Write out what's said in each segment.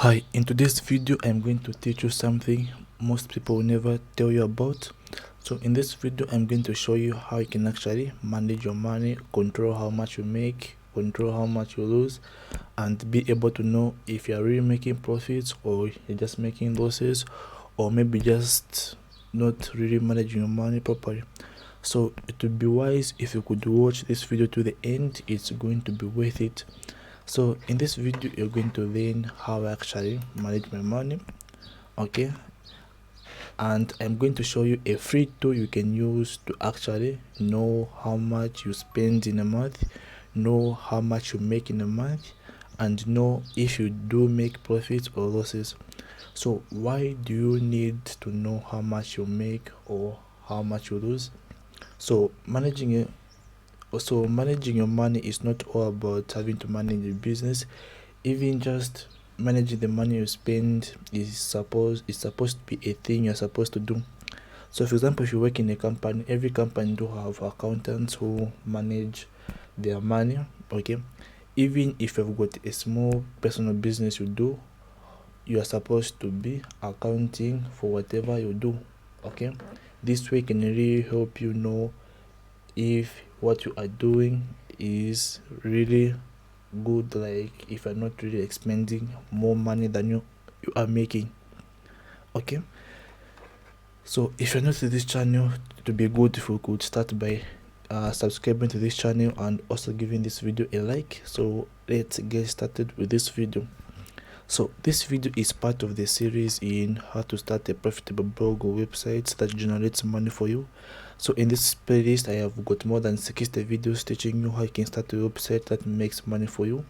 Hi, in today's video I'm going to teach you something most people will never tell you about. So in this video I'm going to show you how you can actually manage your money, control how much you make, control how much you lose, and be able to know if you're really making profits or you're just making losses, or maybe just not really managing your money properly. So it would be wise if you could watch this video to the end. It's going to be worth it. So in this video you're going to learn how I actually manage my money, okay, and I'm going to show you a free tool you can use to actually know how much you spend in a month, know how much you make in a month, and know if you do make profits or losses. So why do you need to know how much you make or how much you lose? So managing your money is not all about having to manage your business. Even just managing the money you spend is supposed to be a thing you're supposed to do. So for example, if you work in a company, every company do have accountants who manage their money, okay. Even if you've got a small personal business you do, you are supposed to be accounting for whatever you do, okay. This way can really help you know if what you are doing is really good, like if you're not really expending more money than you are making, okay. So if you're new to this channel, it would be good if you could start by subscribing to this channel and also giving this video a like. So let's get started with this video. So this video is part of the series in how to start a profitable blog or website that generates money for you. So in this playlist I have got more than 60 videos teaching you how you can start a website that makes money for you.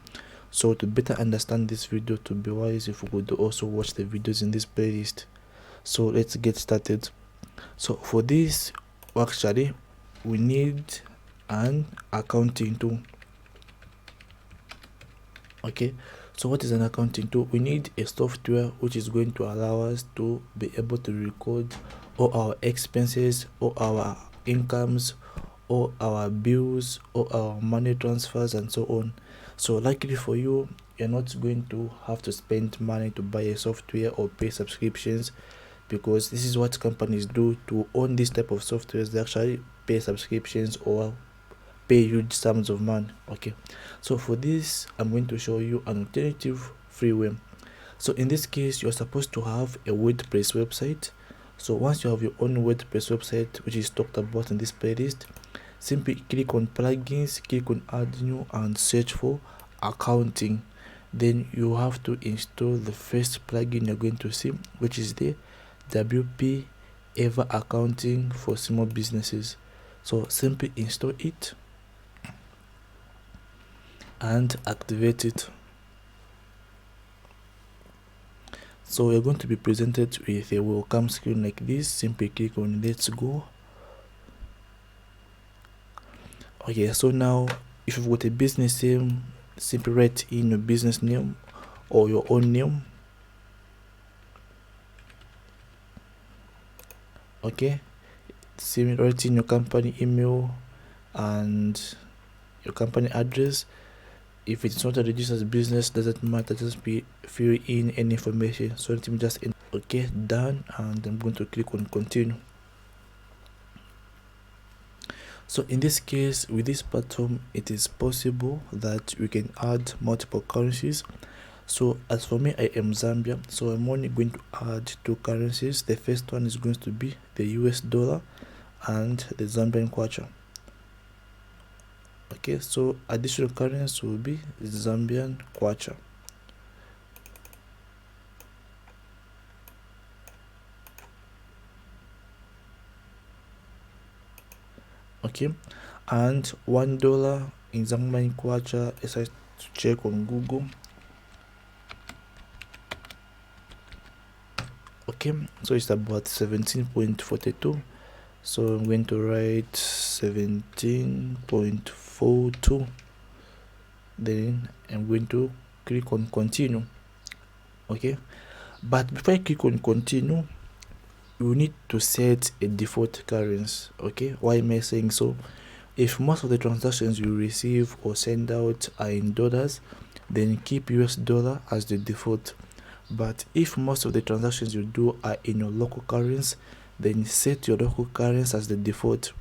So to better understand this video, to be wise if you could also watch the videos in this playlist. So let's get started. So for this, actually we need an accounting tool, okay. So what is an accounting tool? We need a software which is going to allow us to be able to record all our expenses, all our incomes, all our bills, all our money transfers, and so on. So luckily for you, you're not going to have to spend money to buy a software or pay subscriptions, because this is what companies do. To own this type of softwares, they actually pay subscriptions or pay huge sums of money, okay. So for this I'm going to show you an alternative free way. So in this case, you're supposed to have a WordPress website. So once you have your own WordPress website, which is talked about in this playlist, simply click on plugins, click on add new, and search for accounting. Then you have to install the first plugin you're going to see, which is the WP Ever Accounting for Small Businesses. So simply install it and activate it. So you're going to be presented with a welcome screen like this. Simply click on let's go. Okay, so now if you've got a business name, simply write in your business name or your own name, okay. Simply write in your company email and your company address. If it's not a registered business, doesn't matter, just be fill in any information. So let me just okay, done, and I'm going to click on continue. So in this case, with this platform, it is possible that we can add multiple currencies. So as for me, I am Zambia, so I'm only going to add two currencies. The first one is going to be the US dollar and the Zambian kwacha. Okay, so additional currency will be Zambian kwacha. Okay, and $1 in Zambian kwacha, as I check on Google. Okay, so it's about 17.42. So I'm going to write 17.42. Then I'm going to click on continue. Okay, but before I click on continue, you need to set a default currency. Okay, why am I saying so? If most of the transactions you receive or send out are in dollars, then keep US dollar as the default. But if most of the transactions you do are in your local currency, then set your local currency as the default.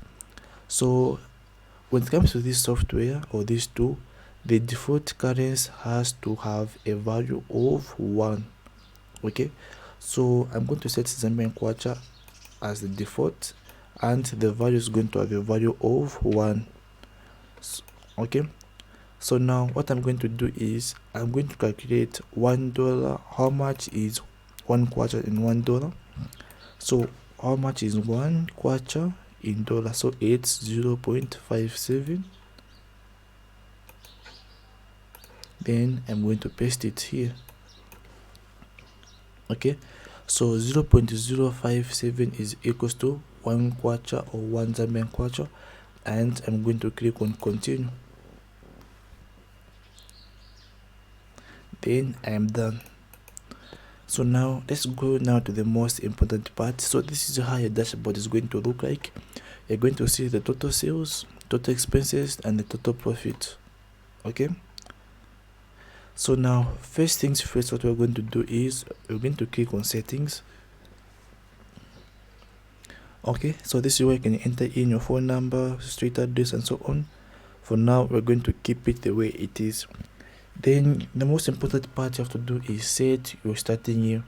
So when it comes to this software or this tool, the default currency has to have a value of 1. Okay, so I'm going to set Zambian kwacha as the default, and the value is going to have a value of 1. Okay, so now what I'm going to do is I'm going to calculate $1. How much is 1 kwacha in $1? So how much is 1 kwacha in dollars? So it's 0.57. Then I'm going to paste it here. Okay, so 0.057 is equals to 1 kwacha or 1 Zambian kwacha, and I'm going to click on continue. Then I am done. So now let's go now to the most important part. So this is how your dashboard is going to look like. You're going to see the total sales, total expenses, and the total profit. Okay, so now first things first, what we're going to do is we're going to click on settings. Okay, so this is where you can enter in your phone number, street address, and so on. For now, we're going to keep it the way it is. Then the most important part you have to do is set your starting year.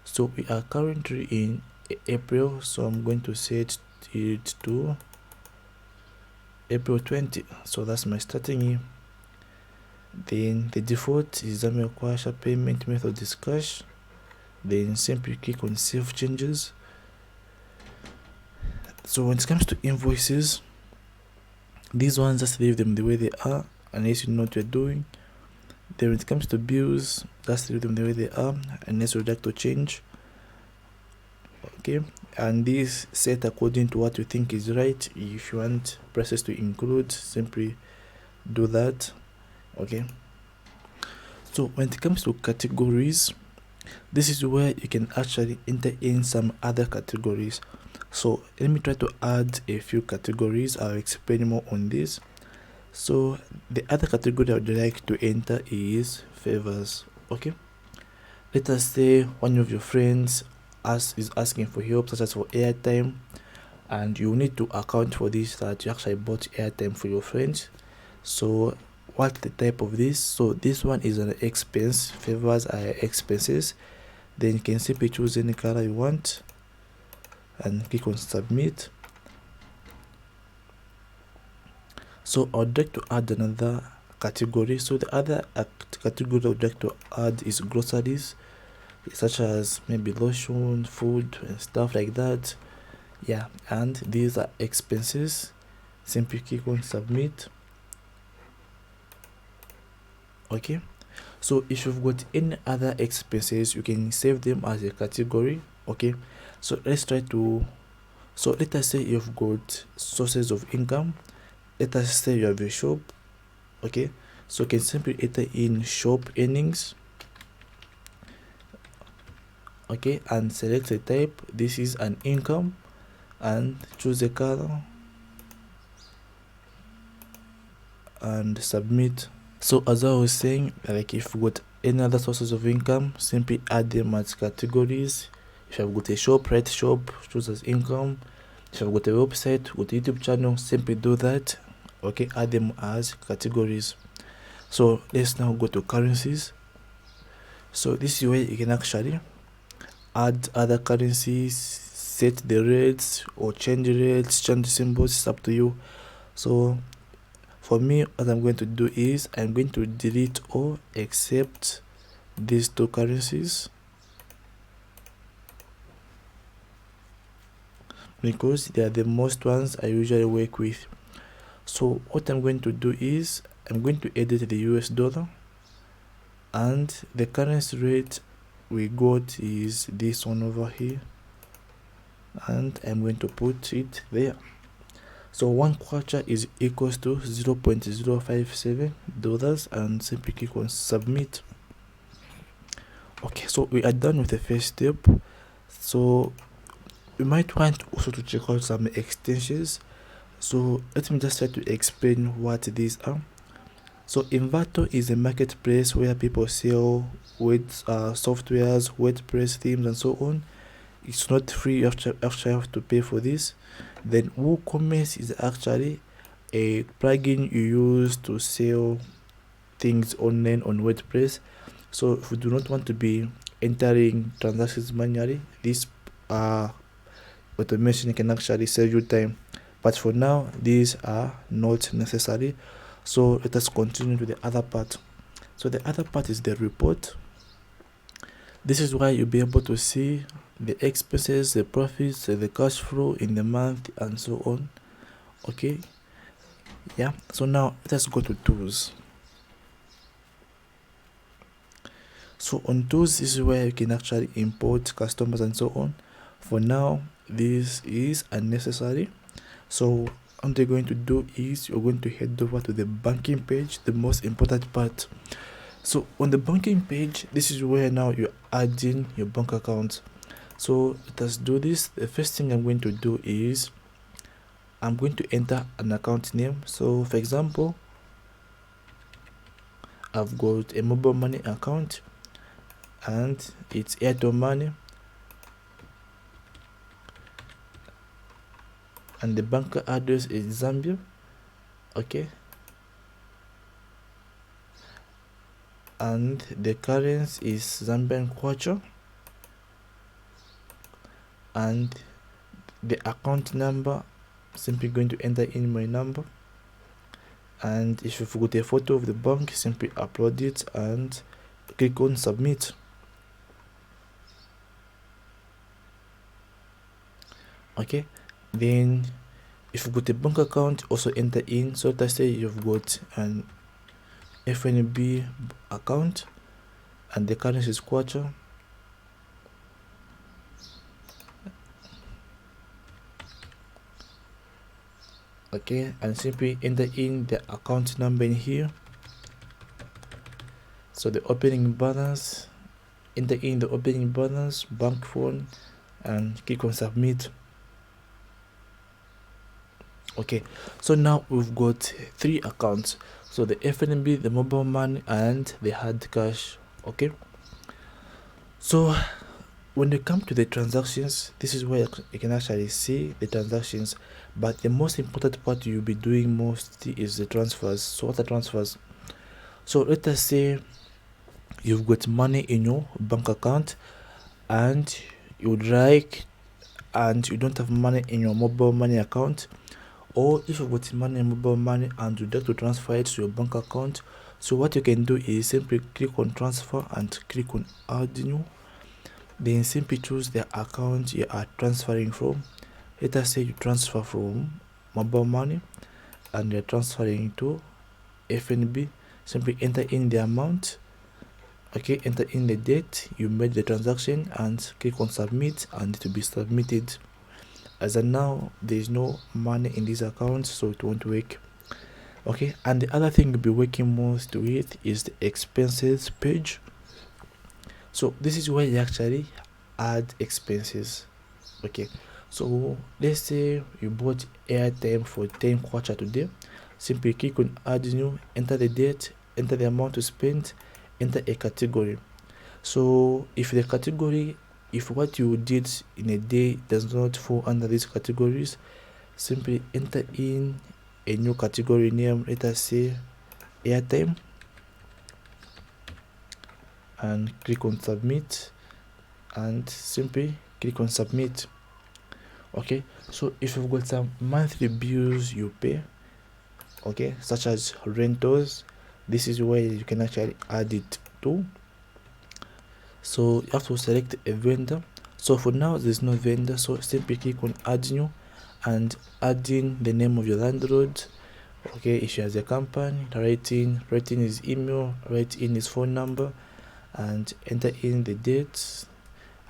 So we are currently in April, so I'm going to set it to April 20. So that's my starting year. Then the default is Zambian kwacha, payment method is cash. Then simply click on save changes. So when it comes to invoices, these ones just leave them the way they are unless you know what you're doing. Then when it comes to bills, just leave them the way they are unless you'd like to change. Okay, and these set according to what you think is right. If you want prices to include, simply do that. Okay, so when it comes to categories, this is where you can actually enter in some other categories. So let me try to add a few categories. I'll explain more on this. So the other category I would like to enter is favors. Okay, let us say one of your friends is asking for help, such as for airtime, and you need to account for this, that you actually bought airtime for your friends. So what's the type of this? So this one is an expense. Favors are expenses. Then you can simply choose any color you want and click on submit. So I would like to add another category. So the other category I would like to add is groceries, such as maybe lotion, food, and stuff like that. Yeah, and these are expenses. Simply click on submit. Okay, so if you've got any other expenses, you can save them as a category. Okay, so let us say you've got sources of income. Let us say you have a shop. Okay, so you can simply enter in shop earnings. Okay, and select a type. This is an income, and choose a color and submit. So as I was saying, like if you've got any other sources of income, simply add them as categories. If you've got a shop, write shop, choose as income. If you've got a website, got a YouTube channel, simply do that. Okay, add them as categories. So let's now go to currencies. So this is where you can actually add other currencies, set the rates or change rates, change symbols. It's up to you. So for me, what I'm going to do is I'm going to delete all except these two currencies, because they are the most ones I usually work with. So what I'm going to do is I'm going to edit the US dollar, and the currency rate we got is this one over here, and I'm going to put it there. So 1 kwacha is equals to $0.057, and simply click on submit. Okay, so we are done with the first step. So you might want also to check out some extensions. So let me just try to explain what these are. So Invato is a marketplace where people sell with softwares, WordPress themes, and so on. It's not free. You actually have to pay for this. Then WooCommerce is actually a plugin you use to sell things online on WordPress. So if you do not want to be entering transactions manually, this automation can actually save you time. But for now, these are not necessary. So let us continue to the other part. So the other part is the report. This is where you'll be able to see the expenses, the profits, the cash flow in the month, and so on. Okay, yeah. So now let's go to tools. So on tools, this is where you can actually import customers and so on. For now, this is unnecessary. So what you're going to do is you're going to head over to the banking page, the most important part. So on the banking page, this is where now you're adding your bank account. So let us do this. The first thing I'm going to do is I'm going to enter an account name. So for example, I've got a mobile money account and it's Airtel Money, and the bank address is Zambia. Okay, and the currency is Zambian kwacha, and the account number, simply going to enter in my number, and if you've got a photo of the bank, simply upload it and click on submit. Okay, then if you've got a bank account, also enter in. So let's say you've got an FNB account and the currency is kwacha. Okay, and simply enter in the account number in here. So the opening balance, enter in the opening balance, bank phone, and click on submit. Okay, so now we've got 3 accounts. So the FNB, the mobile money, and the hard cash. Okay, so when you come to the transactions, this is where you can actually see the transactions, but the most important part you'll be doing most is the transfers. So what are transfers? So let us say you've got money in your bank account and you don't have money in your mobile money account, or if you've got money in mobile money and you'd like to transfer it to your bank account. So what you can do is simply click on transfer and click on add new. Then simply choose the account you are transferring from. Let us say you transfer from mobile money and you're transferring to FNB. Simply enter in the amount. Okay, enter in the date you made the transaction and click on submit, and it will be submitted. As of now, there is no money in this account, so it won't work. Okay, and the other thing you'll be working most with is the expenses page. So this is where you actually add expenses. Okay, so let's say you bought airtime for 10 kwacha today. Simply click on add new, enter the date, enter the amount to spend, enter a category. So if what you did in a day does not fall under these categories, simply enter in a new category name. Let us say airtime, and click on submit, and simply click on submit. Okay, so if you've got some monthly bills you pay, okay, such as rentals, this is where you can actually add it to. So you have to select a vendor. So for now there's no vendor, so simply click on add new and add in the name of your landlord. Okay, if she has a company, write in his email, write in his phone number, and enter in the dates,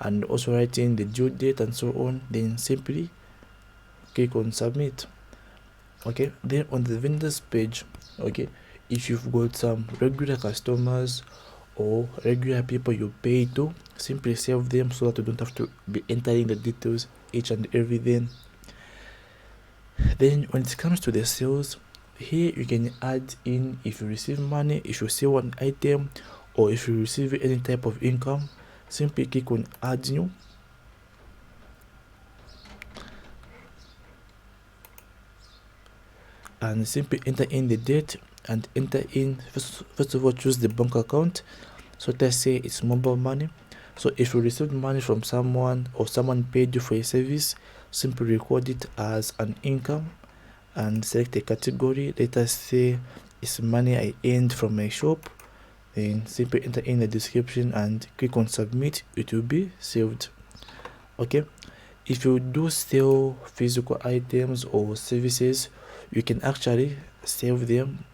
and also write in the due date and so on. Then simply click on submit. Okay, then on the vendors page, okay, if you've got some regular customers or regular people you pay to, simply save them so that you don't have to be entering the details each and every then when it comes to the sales, here you can add in if you receive money, if you sell one item, or if you receive any type of income. Simply click on add new, and simply enter in the date and enter in first of all choose the bank account. So let's say it's mobile money. So if you received money from someone or someone paid you for a service, simply record it as an income and select a category. Let us say it's money I earned from my shop. Then simply enter in the description and click on submit. It will be saved. Okay, if you do sell physical items or services, you can actually save them,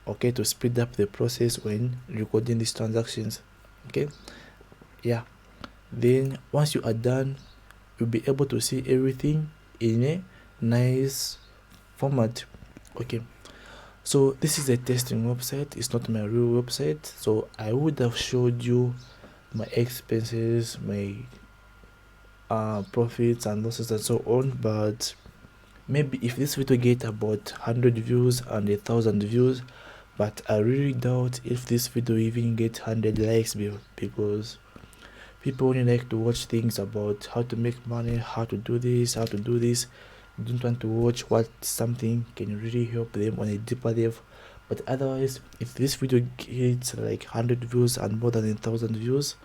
okay, to speed up the process when recording these transactions. Okay, yeah, then once you are done, you'll be able to see everything in a nice format. Okay, so this is a testing website, it's not my real website, so I would have showed you my expenses, my profits and losses and so on, but maybe if this video get about 100 views and 1,000 views, but I really doubt if this video even get 100 likes, because people only like to watch things about how to make money, how to do this, how to do this. They don't want to watch what something can really help them on a deeper level. But otherwise, if this video gets like 100 views and more than 1,000 views,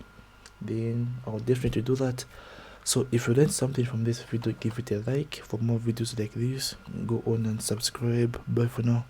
then I'll definitely do that. So if you learned something from this video, give it a like. For more videos like this, go on and subscribe. Bye for now.